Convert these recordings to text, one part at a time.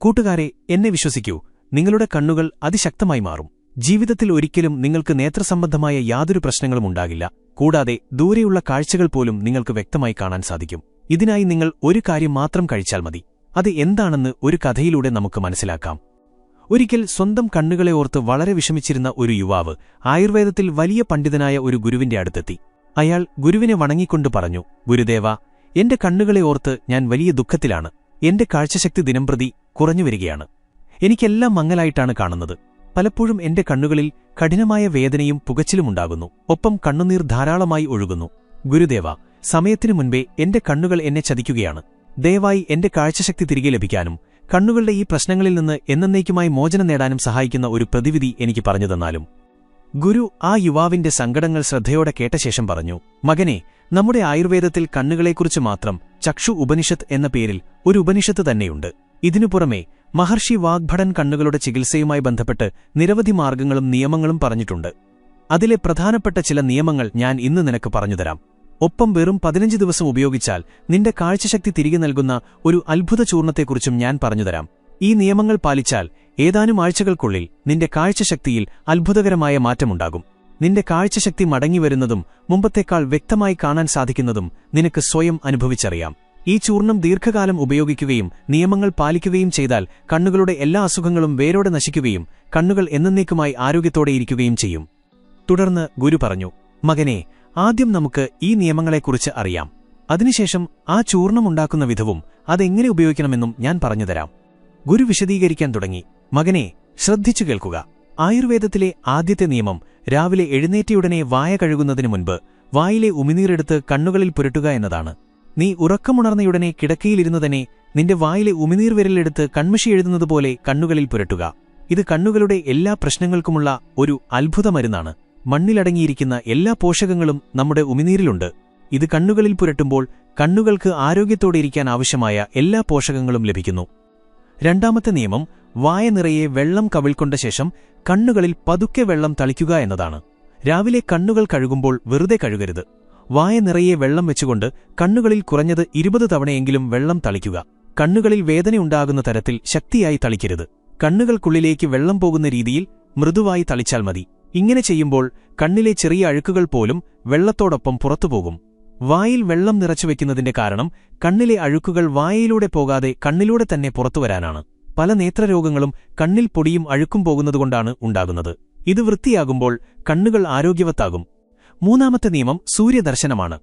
കൂട്ടുകാരെ, എന്നെ വിശ്വസിക്കൂ, നിങ്ങളുടെ കണ്ണുകൾ അതിശക്തമായി മാറും. ജീവിതത്തിൽ ഒരിക്കലും നിങ്ങൾക്ക് നേത്രസംബന്ധമായ യാതൊരു പ്രശ്നങ്ങളും ഉണ്ടാകില്ല. കൂടാതെ ദൂരെയുള്ള കാഴ്ചകൾ പോലും നിങ്ങൾക്ക് വ്യക്തമായി കാണാൻ സാധിക്കും. ഇതിനായി നിങ്ങൾ ഒരു കാര്യം മാത്രം കഴിച്ചാൽ മതി. അത് എന്താണെന്ന് ഒരു കഥയിലൂടെ നമുക്ക് മനസ്സിലാക്കാം. ഒരിക്കൽ സ്വന്തം കണ്ണുകളെ ഓർത്ത് വളരെ വിഷമിച്ചിരുന്ന ഒരു യുവാവ് ആയുർവേദത്തിൽ വലിയ പണ്ഡിതനായ ഒരു ഗുരുവിന്റെ അടുത്തെത്തി. അയാൾ ഗുരുവിനെ വണങ്ങിക്കൊണ്ട് പറഞ്ഞു, ഗുരുദേവാ, എന്റെ കണ്ണുകളെ ഓർത്ത് ഞാൻ വലിയ ദുഃഖത്തിലാണ്. എന്റെ കാഴ്ചശക്തി ദിനംപ്രതി കുറഞ്ഞുവരികയാണ്. എനിക്കെല്ലാം മങ്ങലായിട്ടാണ് കാണുന്നത്. പലപ്പോഴും എന്റെ കണ്ണുകളിൽ കഠിനമായ വേദനയും പുകച്ചിലുമുണ്ടാകുന്നു. ഒപ്പം കണ്ണുനീർ ധാരാളമായി ഒഴുകുന്നു. ഗുരുദേവാ, സമയത്തിനു മുൻപേ എന്റെ കണ്ണുകൾ എന്നെ ചതിക്കുകയാണ്. ദയവായി എന്റെ കാഴ്ചശക്തി തിരികെ ലഭിക്കാനും കണ്ണുകളുടെ ഈ പ്രശ്നങ്ങളിൽ നിന്ന് എന്നേക്കുമായി മോചനം നേടാനും സഹായിക്കുന്ന ഒരു പ്രതിവിധി എനിക്ക് പറഞ്ഞുതന്നാലും. ഗുരു ആ യുവാവിന്റെ സങ്കടങ്ങൾ ശ്രദ്ധയോടെ കേട്ട ശേഷം പറഞ്ഞു, മകനെ, നമ്മുടെ ആയുർവേദത്തിൽ കണ്ണുകളെക്കുറിച്ച് മാത്രം ചക്ഷു ഉപനിഷത്ത് എന്ന പേരിൽ ഒരു ഉപനിഷത്ത് തന്നെയുണ്ട്. ഇതിനു പുറമെ മഹർഷി വാഗ്ഭടൻ കണ്ണുകളുടെ ചികിത്സയുമായി ബന്ധപ്പെട്ട് നിരവധി മാർഗങ്ങളും നിയമങ്ങളും പറഞ്ഞിട്ടുണ്ട്. അതിലെ പ്രധാനപ്പെട്ട ചില നിയമങ്ങൾ ഞാൻ ഇന്ന് നിനക്ക് പറഞ്ഞുതരാം. ഒപ്പം വെറും 15 ദിവസം ഉപയോഗിച്ചാൽ നിന്റെ കാഴ്ചശക്തി തിരികെ നൽകുന്ന ഒരു അത്ഭുത ചൂർണത്തെക്കുറിച്ചും ഞാൻ പറഞ്ഞുതരാം. ഈ നിയമങ്ങൾ പാലിച്ചാൽ ഏതാനും ആഴ്ചകൾക്കുള്ളിൽ നിന്റെ കാഴ്ചശക്തിയിൽ അത്ഭുതകരമായ മാറ്റമുണ്ടാകും. നിന്റെ കാഴ്ചശക്തി മടങ്ങിവരുന്നതും മുമ്പത്തേക്കാൾ വ്യക്തമായി കാണാൻ സാധിക്കുന്നതും നിനക്ക് സ്വയം അനുഭവിച്ചറിയാം. ഈ ചൂർണം ദീർഘകാലം ഉപയോഗിക്കുകയും നിയമങ്ങൾ പാലിക്കുകയും ചെയ്താൽ കണ്ണുകളുടെ എല്ലാ അസുഖങ്ങളും വേരോടെ നശിക്കുകയും കണ്ണുകൾ എന്നേക്കുമായി ആരോഗ്യത്തോടെയിരിക്കുകയും ചെയ്യും. തുടർന്ന് ഗുരു പറഞ്ഞു, മകനെ, ആദ്യം നമുക്ക് ഈ നിയമങ്ങളെക്കുറിച്ച് അറിയാം. അതിനുശേഷം ആ ചൂർണമുണ്ടാക്കുന്ന വിധവും അതെങ്ങനെ ഉപയോഗിക്കണമെന്നും ഞാൻ പറഞ്ഞുതരാം. ഗുരു വിശദീകരിക്കാൻ തുടങ്ങി, മകനെ, ശ്രദ്ധിച്ചു കേൾക്കുക. ആയുർവേദത്തിലെ ആദ്യത്തെ നിയമം രാവിലെ എഴുന്നേറ്റയുടനെ വായ കഴുകുന്നതിനു മുൻപ് വായിലെ ഉമിനീരെടുത്ത് കണ്ണുകളിൽ പുരട്ടുക എന്നതാണ്. നീ ഉറക്കമുണർന്നയുടനെ കിടക്കയിലിരുന്നു തന്നെ നിന്റെ വായിലെ ഉമിനീർ വിരലെടുത്ത് കൺമഷി എഴുതുന്നതുപോലെ കണ്ണുകളിൽ പുരട്ടുക. ഇത് കണ്ണുകളുടെ എല്ലാ പ്രശ്നങ്ങൾക്കുമുള്ള ഒരു അത്ഭുത മരുന്നാണ്. മണ്ണിലടങ്ങിയിരിക്കുന്ന എല്ലാ പോഷകങ്ങളും നമ്മുടെ ഉമിനീരിലുണ്ട്. ഇത് കണ്ണുകളിൽ പുരട്ടുമ്പോൾ കണ്ണുകൾക്ക് ആരോഗ്യത്തോടെയിരിക്കാൻ ആവശ്യമായ എല്ലാ പോഷകങ്ങളും ലഭിക്കുന്നു. രണ്ടാമത്തെ നിയമം വായ നിറയെ വെള്ളം കവിൾക്കൊണ്ട ശേഷം കണ്ണുകളിൽ പതുക്കെ വെള്ളം തളിക്കുക എന്നതാണ്. രാവിലെ കണ്ണുകൾ കഴുകുമ്പോൾ വെറുതെ കഴുകരുത്. വായ നിറയെ വെള്ളം വെച്ചുകൊണ്ട് കണ്ണുകളിൽ കുറഞ്ഞത് 20 തവണയെങ്കിലും വെള്ളം തളിക്കുക. കണ്ണുകളിൽ വേദനയുണ്ടാകുന്ന തരത്തിൽ ശക്തിയായി തളിക്കരുത്. കണ്ണുകൾക്കുള്ളിലേക്ക് വെള്ളം പോകുന്ന രീതിയിൽ മൃദുവായി തളിച്ചാൽ മതി. ഇങ്ങനെ ചെയ്യുമ്പോൾ കണ്ണിലെ ചെറിയ അഴുക്കുകൾ പോലും വെള്ളത്തോടൊപ്പം പുറത്തുപോകും. വായിൽ വെള്ളം നിറച്ചുവെക്കുന്നതിന്റെ കാരണം കണ്ണിലെ അഴുക്കുകൾ വായയിലൂടെ പോകാതെ കണ്ണിലൂടെ തന്നെ പുറത്തുവരാനാണ്. പല നേത്രരോഗങ്ങളും കണ്ണിൽ പൊടിയും അഴുക്കും പോകുന്നതുകൊണ്ടാണ് ഉണ്ടാകുന്നത്. ഇത് വൃത്തിയാകുമ്പോൾ കണ്ണുകൾ ആരോഗ്യവത്താകും. മൂന്നാമത്തെ നിയമം സൂര്യദർശനമാണ്.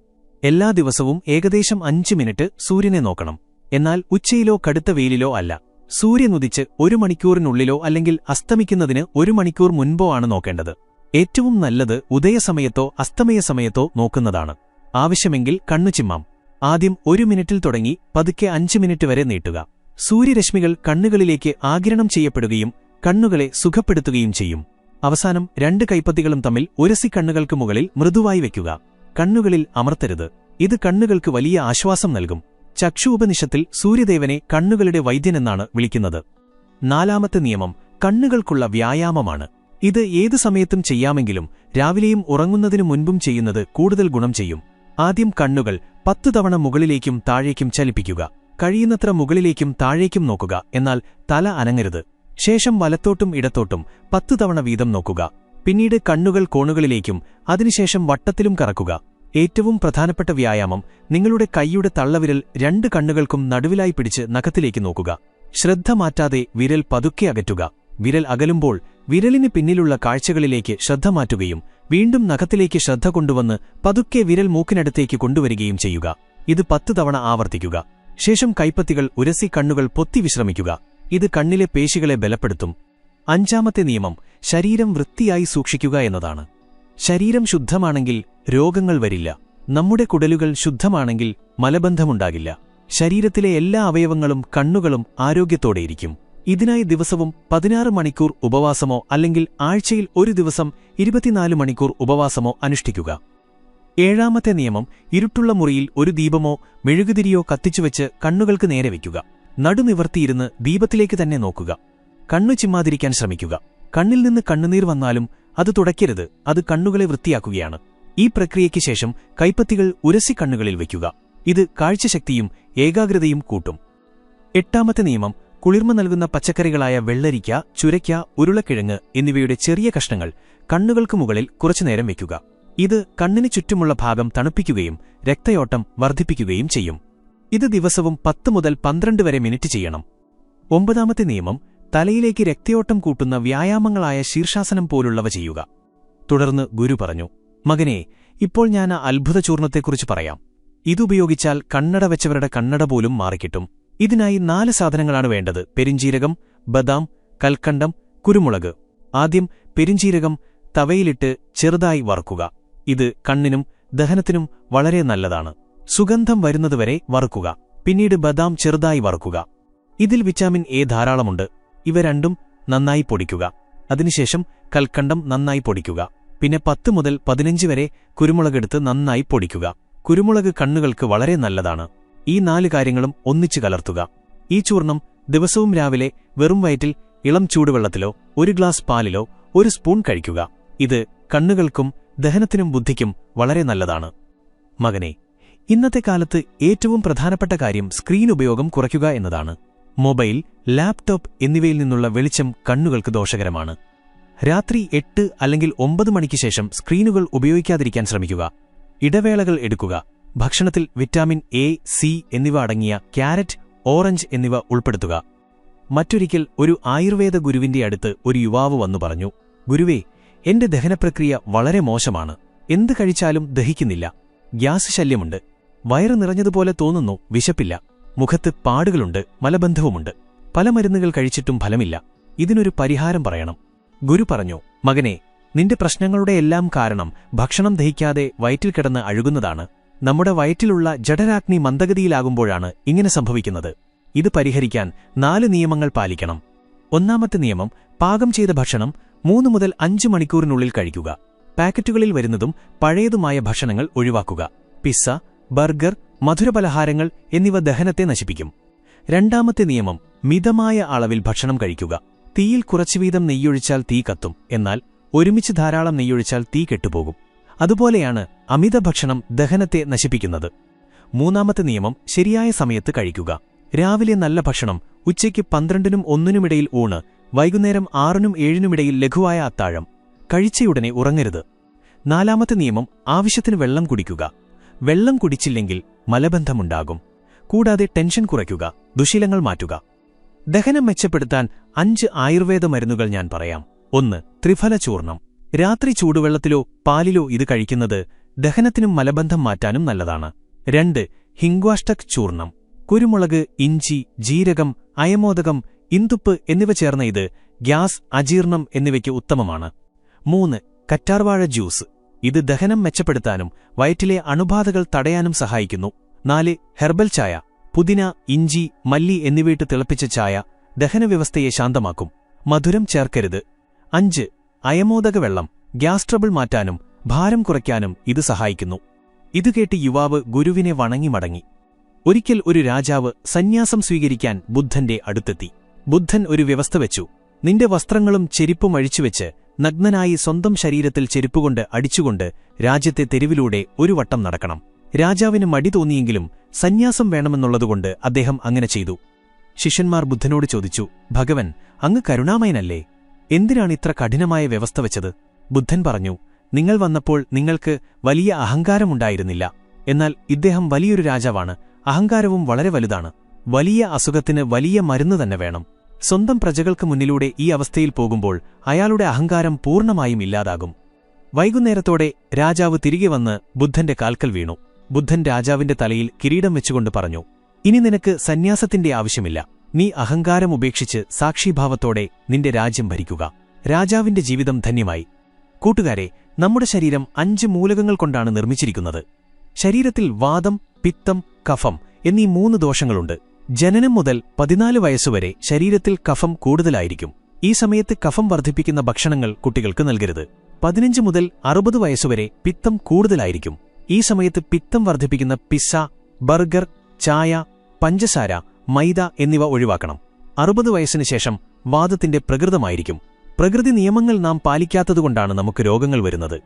എല്ലാ ദിവസവും ഏകദേശം 5 മിനിറ്റ് സൂര്യനെ നോക്കണം. എന്നാൽ ഉച്ചയിലോ കടുത്ത വെയിലിലോ അല്ല. സൂര്യനുദിച്ച് 1 മണിക്കൂറിനുള്ളിലോ അല്ലെങ്കിൽ അസ്തമിക്കുന്നതിന് 1 മണിക്കൂർ മുൻപോ ആണ് നോക്കേണ്ടത്. ഏറ്റവും നല്ലത് ഉദയസമയത്തോ അസ്തമയസമയത്തോ നോക്കുന്നതാണ്. ആവശ്യമെങ്കിൽ കണ്ണു ചിമ്മാം. ആദ്യം 1 മിനിറ്റിൽ തുടങ്ങി പതുക്കെ 5 മിനിറ്റ് വരെ നീട്ടുക. സൂര്യരശ്മികൾ കണ്ണുകളിലേക്ക് ആഗിരണം ചെയ്യപ്പെടുകയും കണ്ണുകളെ സുഖപ്പെടുത്തുകയും ചെയ്യും. അവസാനം 2 കൈപ്പത്തികളും തമ്മിൽ ഉരസി കണ്ണുകൾക്ക് മുകളിൽ മൃദുവായി വയ്ക്കുക. കണ്ണുകളിൽ അമർത്തരുത്. ഇത് കണ്ണുകൾക്ക് വലിയ ആശ്വാസം നൽകും. ചക്ഷു ഉപനിഷത്തിൽ സൂര്യദേവനെ കണ്ണുകളുടെ വൈദ്യനെന്നാണ് വിളിക്കുന്നത്. നാലാമത്തെ നിയമം കണ്ണുകൾക്കുള്ള വ്യായാമമാണ്. ഇത് ഏതു സമയത്തും ചെയ്യാമെങ്കിലും രാവിലെയും ഉറങ്ങുന്നതിനു മുൻപും ചെയ്യുന്നത് കൂടുതൽ ഗുണം ചെയ്യും. ആദ്യം കണ്ണുകൾ 10 തവണ മുകളിലേക്കും താഴേക്കും ചലിപ്പിക്കുക. കഴിയുന്നത്ര മുകളിലേക്കും താഴേക്കും നോക്കുക. എന്നാൽ തല അനങ്ങരുത്. ശേഷം വലത്തോട്ടും ഇടത്തോട്ടും 10 തവണ വീതം നോക്കുക. പിന്നീട് കണ്ണുകൾ കോണുകളിലേക്കും അതിനുശേഷം വട്ടത്തിലും കറക്കുക. ഏറ്റവും പ്രധാനപ്പെട്ട വ്യായാമം നിങ്ങളുടെ കൈയുടെ തള്ളവിരൽ 2 കണ്ണുകൾക്കും നടുവിലായി പിടിച്ച് നഖത്തിലേക്ക് നോക്കുക. ശ്രദ്ധ മാറ്റാതെ വിരൽ പതുക്കെ അകറ്റുക. വിരൽ അകലുമ്പോൾ വിരലിന് പിന്നിലുള്ള കാഴ്ചകളിലേക്ക് ശ്രദ്ധ മാറ്റുകയും വീണ്ടും നഖത്തിലേക്ക് ശ്രദ്ധ കൊണ്ടുവന്ന് പതുക്കെ വിരൽ മൂക്കിനടുത്തേക്ക് കൊണ്ടുവരികയും ചെയ്യുക. ഇത് 10 തവണ ആവർത്തിക്കുക. ശേഷം കൈപ്പത്തികൾ ഉരസി കണ്ണുകൾ പൊത്തി വിശ്രമിക്കുക. ഇത് കണ്ണിലെ പേശികളെ ബലപ്പെടുത്തും. അഞ്ചാമത്തെ നിയമം ശരീരം വൃത്തിയായി സൂക്ഷിക്കുക എന്നതാണ്. ശരീരം ശുദ്ധമാണെങ്കിൽ രോഗങ്ങൾ വരില്ല. നമ്മുടെ കുടലുകൾ ശുദ്ധമാണെങ്കിൽ മലബന്ധമുണ്ടാകില്ല. ശരീരത്തിലെ എല്ലാ അവയവങ്ങളും കണ്ണുകളും ആരോഗ്യത്തോടെയിരിക്കും. ഇതിനായി ദിവസവും 16 മണിക്കൂർ ഉപവാസമോ അല്ലെങ്കിൽ ആഴ്ചയിൽ ഒരു ദിവസം 24 മണിക്കൂർ ഉപവാസമോ അനുഷ്ഠിക്കുക. ഏഴാമത്തെ നിയമം ഇരുട്ടുള്ള മുറിയിൽ ഒരു ദീപമോ മെഴുകുതിരിയോ കത്തിച്ചുവെച്ച് കണ്ണുകൾക്ക് നേരെ വയ്ക്കുക. നടുനിവർത്തിയിരുന്ന് ദീപത്തിലേക്ക് തന്നെ നോക്കുക. കണ്ണു ചിമ്മാതിരിക്കാൻ ശ്രമിക്കുക. കണ്ണിൽ നിന്ന് കണ്ണുനീർ വന്നാലും അത് തുടയ്ക്കരുത്. അത് കണ്ണുകളെ വൃത്തിയാക്കുകയാണ്. ഈ പ്രക്രിയയ്ക്ക് ശേഷം കൈപ്പത്തികൾ ഉരസി കണ്ണുകളിൽ വയ്ക്കുക. ഇത് കാഴ്ചശക്തിയും ഏകാഗ്രതയും കൂട്ടും. എട്ടാമത്തെ നിയമം കുളിർമ നൽകുന്ന പച്ചക്കറികളായ വെള്ളരിക്ക, ചുരയ്ക്ക, ഉരുളക്കിഴങ്ങ് എന്നിവയുടെ ചെറിയ കഷ്ണങ്ങൾ കണ്ണുകൾക്ക് മുകളിൽ കുറച്ചുനേരം വയ്ക്കുക. ഇത് കണ്ണിന് ചുറ്റുമുള്ള ഭാഗം തണുപ്പിക്കുകയും രക്തയോട്ടം വർദ്ധിപ്പിക്കുകയും ചെയ്യും. ഇത് ദിവസവും 10 മുതൽ 12 വരെ മിനിറ്റ് ചെയ്യണം. 9ാമത്തെ നിയമം, തലയിലേക്ക് രക്തയോട്ടം കൂട്ടുന്ന വ്യായാമങ്ങളായ ശീർഷാസനം പോലുള്ളവ ചെയ്യുക. തുടർന്ന് ഗുരു പറഞ്ഞു, മകനേ, ഇപ്പോൾ ഞാൻ ആ അത്ഭുത ചൂർണത്തെക്കുറിച്ച് പറയാം. ഇതുപയോഗിച്ചാൽ കണ്ണട വെച്ചവരുടെ കണ്ണട പോലും മാറിക്കിട്ടും. ഇതിനായി 4 സാധനങ്ങളാണ് വേണ്ടത്: പെരിഞ്ജീരകം, ബദാം, കൽക്കണ്ടം, കുരുമുളക്. ആദ്യം പെരിഞ്ജീരകം തവയിലിട്ട് ചെറുതായി വറുക്കുക. ഇത് കണ്ണിനും ദഹനത്തിനും വളരെ നല്ലതാണ്. സുഗന്ധം വരുന്നതുവരെ വറുക്കുക. പിന്നീട് ബദാം ചെറുതായി വറുക്കുക. ഇതിൽ വിറ്റാമിൻ എ ധാരാളമുണ്ട്. ഇവ രണ്ടും നന്നായി പൊടിക്കുക. അതിനുശേഷം കൽക്കണ്ടം നന്നായി പൊടിക്കുക. പിന്നെ 10 മുതൽ 15 വരെ കുരുമുളകെടുത്ത് നന്നായി പൊടിക്കുക. കുരുമുളക് കണ്ണുകൾക്ക് വളരെ നല്ലതാണ്. ഈ 4 കാര്യങ്ങളും ഒന്നിച്ചു കലർത്തുക. ഈ ചൂർണം ദിവസവും രാവിലെ വെറും വയറ്റിൽ ഇളം ചൂടുവെള്ളത്തിലോ 1 ഗ്ലാസ് പാലിലോ 1 സ്പൂൺ കഴിക്കുക. ഇത് കണ്ണുകൾക്കും ദഹനത്തിനും ബുദ്ധിക്കും വളരെ നല്ലതാണ്. മകനേ, ഇന്നത്തെ കാലത്ത് ഏറ്റവും പ്രധാനപ്പെട്ട കാര്യം സ്ക്രീൻ ഉപയോഗം കുറയ്ക്കുക എന്നതാണ്. മൊബൈൽ, ലാപ്ടോപ്പ് എന്നിവയിൽ നിന്നുള്ള വെളിച്ചം കണ്ണുകൾക്ക് ദോഷകരമാണ്. രാത്രി 8 അല്ലെങ്കിൽ 9 മണിക്ക് ശേഷം സ്ക്രീനുകൾ ഉപയോഗിക്കാതിരിക്കാൻ ശ്രമിക്കുക. ഇടവേളകൾ എടുക്കുക. ഭക്ഷണത്തിൽ വിറ്റാമിൻ എ, സി എന്നിവ അടങ്ങിയ ക്യാരറ്റ്, ഓറഞ്ച് എന്നിവ ഉൾപ്പെടുത്തുക. മറ്റൊരിക്കൽ ഒരു ആയുർവേദ ഗുരുവിന്റെ അടുത്ത് ഒരു യുവാവ് വന്നു പറഞ്ഞു, ഗുരുവേ, എന്റെ ദഹനപ്രക്രിയ വളരെ മോശമാണ്. എന്ത് കഴിച്ചാലും ദഹിക്കുന്നില്ല. ഗ്യാസ് ശല്യമുണ്ട്. വയറ് നിറഞ്ഞതുപോലെ തോന്നുന്നു. വിശപ്പില്ല. മുഖത്ത് പാടുകളുണ്ട്. മലബന്ധവുമുണ്ട്. പല മരുന്നുകൾ കഴിച്ചിട്ടും ഫലമില്ല. ഇതിനൊരു പരിഹാരം പറയണം. ഗുരു പറഞ്ഞു, മകനേ, നിന്റെ പ്രശ്നങ്ങളുടെയെല്ലാം കാരണം ഭക്ഷണം ദഹിക്കാതെ വയറ്റിൽ കിടന്ന് അഴുകുന്നതാണ്. നമ്മുടെ വയറ്റിലുള്ള ജഠരാഗ്നി മന്ദഗതിയിലാകുമ്പോഴാണ് ഇങ്ങനെ സംഭവിക്കുന്നത്. ഇത് പരിഹരിക്കാൻ 4 നിയമങ്ങൾ പാലിക്കണം. 1ാമത്തെ നിയമം, പാകം ചെയ്ത ഭക്ഷണം 3 മുതൽ 5 മണിക്കൂറിനുള്ളിൽ കഴിക്കുക. പാക്കറ്റുകളിൽ വരുന്നതും പഴയതുമായ ഭക്ഷണങ്ങൾ ഒഴിവാക്കുക. പിസ്സ, ബർഗർ, മധുരപലഹാരങ്ങൾ എന്നിവ ദഹനത്തെ നശിപ്പിക്കും. 2ാമത്തെ നിയമം, മിതമായ അളവിൽ ഭക്ഷണം കഴിക്കുക. തീയിൽ കുറച്ചു വീതം നെയ്യൊഴിച്ചാൽ തീ കത്തും. എന്നാൽ ഒരുമിച്ച് ധാരാളം നെയ്യൊഴിച്ചാൽ തീ കെട്ടുപോകും. അതുപോലെയാണ് അമിത ഭക്ഷണം ദഹനത്തെ നശിപ്പിക്കുന്നത്. 3ാമത്തെ നിയമം, ശരിയായ സമയത്ത് കഴിക്കുക. രാവിലെ നല്ല ഭക്ഷണം, ഉച്ചയ്ക്ക് 12നും 1നുമിടയിൽ ഊണ്, വൈകുന്നേരം 6നും 7നുമിടയിൽ ലഘുവായ അത്താഴം. കഴിച്ചയുടനെ ഉറങ്ങരുത്. 4ാമത്തെ നിയമം, ആവശ്യത്തിന് വെള്ളം കുടിക്കുക. വെള്ളം കുടിച്ചില്ലെങ്കിൽ മലബന്ധമുണ്ടാകും. കൂടാതെ ടെൻഷൻ കുറയ്ക്കുക. ദുശീലങ്ങൾ മാറ്റുക. ദഹനം മെച്ചപ്പെടുത്താൻ 5 ആയുർവേദ മരുന്നുകൾ ഞാൻ പറയാം. 1. ത്രിഫല ചൂർണം. രാത്രി ചൂടുവെള്ളത്തിലോ പാലിലോ ഇത് കഴിക്കുന്നത് ദഹനത്തിനും മലബന്ധം മാറ്റാനും നല്ലതാണ്. 2. ഹിംഗ്വാഷ്ടക് ചൂർണം. കുരുമുളക്, ഇഞ്ചി, ജീരകം, അയമോദകം, ഇന്ദുപ്പ് എന്നിവ ചേർന്ന ഇത് ഗ്യാസ്, അജീർണം എന്നിവയ്ക്ക് ഉത്തമമാണ്. 3. കറ്റാർവാഴ ജ്യൂസ്. ഇത് ദഹനം മെച്ചപ്പെടുത്താനും വയറ്റിലെ അണുബാധകൾ തടയാനും സഹായിക്കുന്നു. 4. ഹെർബൽ ചായ. പുതിന, ഇഞ്ചി, മല്ലി എന്നിവയിട്ട് തിളപ്പിച്ച ചായ ദഹനവ്യവസ്ഥയെ ശാന്തമാക്കും. മധുരം ചേർക്കരുത്. 5. അയമോദക വെള്ളം. ഗ്യാസ് ട്രബിൾ മാറ്റാനും ഭാരം കുറയ്ക്കാനും ഇത് സഹായിക്കുന്നു. ഇതുകേട്ട് യുവാവ് ഗുരുവിനെ വണങ്ങി മടങ്ങി. ഒരിക്കൽ ഒരു രാജാവ് സന്യാസം സ്വീകരിക്കാൻ ബുദ്ധന്റെ അടുത്തെത്തി. ബുദ്ധൻ ഒരു വ്യവസ്ഥ വെച്ചു. നിന്റെ വസ്ത്രങ്ങളും ചെരിപ്പും അഴിച്ചുവെച്ച് നഗ്നനായി സ്വന്തം ശരീരത്തിൽ ചെരുപ്പുകൊണ്ട് അടിച്ചുകൊണ്ട് രാജ്യത്തെ തെരുവിലൂടെ ഒരു വട്ടം നടക്കണം. രാജാവിന് മടി തോന്നിയെങ്കിലും സന്യാസം വേണമെന്നുള്ളതുകൊണ്ട് അദ്ദേഹം അങ്ങനെ ചെയ്തു. ശിഷ്യന്മാർ ബുദ്ധനോട് ചോദിച്ചു, ഭഗവൻ, അങ്ങ് കരുണാമയനല്ലേ? എന്തിനാണ് ഇത്ര കഠിനമായ വ്യവസ്ഥ വെച്ചത്? ബുദ്ധൻ പറഞ്ഞു, നിങ്ങൾ വന്നപ്പോൾ നിങ്ങൾക്ക് വലിയ അഹങ്കാരമുണ്ടായിരുന്നില്ല. എന്നാൽ ഇദ്ദേഹം വലിയൊരു രാജാവാണ്. അഹങ്കാരവും വളരെ വലുതാണ്. വലിയ അസുഖത്തിന് വലിയ മരുന്ന് തന്നെ വേണം. സ്വന്തം പ്രജകൾക്ക് മുന്നിലൂടെ ഈ അവസ്ഥയിൽ പോകുമ്പോൾ അയാളുടെ അഹങ്കാരം പൂർണ്ണമായും ഇല്ലാതാകും. വൈകുന്നേരത്തോടെ രാജാവ് തിരികെ വന്ന് ബുദ്ധന്റെ കാൽക്കൽ വീണു. ബുദ്ധൻ രാജാവിന്റെ തലയിൽ കിരീടം വെച്ചുകൊണ്ട് പറഞ്ഞു, ഇനി നിനക്ക് സന്യാസത്തിന്റെ ആവശ്യമില്ല. നീ അഹങ്കാരം ഉപേക്ഷിച്ച് സാക്ഷിഭാവത്തോടെ നിന്റെ രാജ്യം ഭരിക്കുക. രാജാവിന്റെ ജീവിതം ധന്യമായി. കൂട്ടുകാരെ, നമ്മുടെ ശരീരം 5 മൂലകങ്ങൾ കൊണ്ടാണ് നിർമ്മിച്ചിരിക്കുന്നത്. ശരീരത്തിൽ വാതം, പിത്തം, കഫം എന്നീ 3 ദോഷങ്ങളുണ്ട്. ജനനം മുതൽ 14 വയസ്സുവരെ ശരീരത്തിൽ കഫം കൂടുതലായിരിക്കും. ഈ സമയത്ത് കഫം വർദ്ധിപ്പിക്കുന്ന ഭക്ഷണങ്ങൾ കുട്ടികൾക്ക് നൽകരുത്. 15 മുതൽ 60 വയസ്സുവരെ പിത്തം കൂടുതലായിരിക്കും. ഈ സമയത്ത് പിത്തം വർദ്ധിപ്പിക്കുന്ന പിസ്സ, ബർഗർ, ചായ, പഞ്ചസാര, മൈദ എന്നിവ ഒഴിവാക്കണം. 60 വയസ്സിന് ശേഷം വാദത്തിന്റെ പ്രകൃതമായിരിക്കും. പ്രകൃതി നിയമങ്ങൾ നാം പാലിക്കാത്തതുകൊണ്ടാണ് നമുക്ക് രോഗങ്ങൾ വരുന്നത്.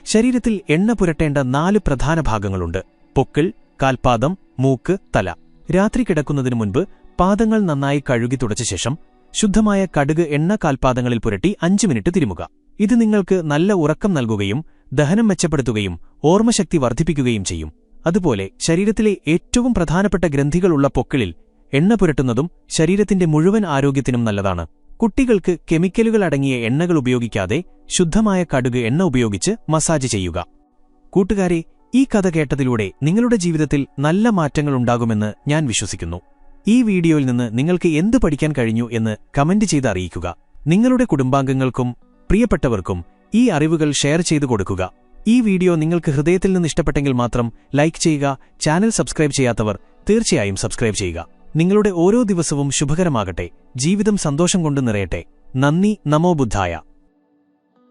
ശരീരത്തിൽ എണ്ണ പുരട്ടേണ്ട 4 പ്രധാന ഭാഗങ്ങളുണ്ട്: പൊക്കിൾ, കാൽപാദം, മൂക്ക്, തല. രാത്രി കിടക്കുന്നതിനു മുൻപ് പാദങ്ങൾ നന്നായി കഴുകി തുടച്ച ശേഷം ശുദ്ധമായ കടുക് എണ്ണ കാൽപാദങ്ങളിൽ പുരട്ടി 5 മിനിറ്റ് തിരുമുക. ഇത് നിങ്ങൾക്ക് നല്ല ഉറക്കം നൽകുകയും ദഹനം മെച്ചപ്പെടുത്തുകയും ഓർമ്മശക്തി വർദ്ധിപ്പിക്കുകയും ചെയ്യും. അതുപോലെ ശരീരത്തിലെ ഏറ്റവും പ്രധാനപ്പെട്ട ഗ്രന്ഥികളുള്ള പൊക്കിളിൽ എണ്ണ പുരട്ടുന്നതും ശരീരത്തിന്റെ മുഴുവൻ ആരോഗ്യത്തിനും നല്ലതാണ്. കുട്ടികൾക്ക് കെമിക്കലുകൾ അടങ്ങിയ എണ്ണകൾ ഉപയോഗിക്കാതെ ശുദ്ധമായ കടുക് എണ്ണ ഉപയോഗിച്ച് മസാജ് ചെയ്യുക. കൂട്ടുകാരെ, ഈ കഥ കേട്ടതിലൂടെ നിങ്ങളുടെ ജീവിതത്തിൽ നല്ല മാറ്റങ്ങളുണ്ടാകുമെന്ന് ഞാൻ വിശ്വസിക്കുന്നു. ഈ വീഡിയോയിൽ നിന്ന് നിങ്ങൾക്ക് എന്ത് പഠിക്കാൻ കഴിഞ്ഞു എന്ന് കമന്റ് ചെയ്ത് അറിയിക്കുക. നിങ്ങളുടെ കുടുംബാംഗങ്ങൾക്കും പ്രിയപ്പെട്ടവർക്കും ഈ അറിവുകൾ ഷെയർ ചെയ്തു കൊടുക്കുക. ഈ വീഡിയോ നിങ്ങൾക്ക് ഹൃദയത്തിൽ നിന്ന് ഇഷ്ടപ്പെട്ടെങ്കിൽ മാത്രം ലൈക്ക് ചെയ്യുക. ചാനൽ സബ്സ്ക്രൈബ് ചെയ്യാത്തവർ തീർച്ചയായും സബ്സ്ക്രൈബ് ചെയ്യുക. നിങ്ങളുടെ ഓരോ ദിവസവും ശുഭകരമാകട്ടെ. ജീവിതം സന്തോഷം കൊണ്ട് നിറയട്ടെ. നന്ദി. നമോ ബുദ്ധായ.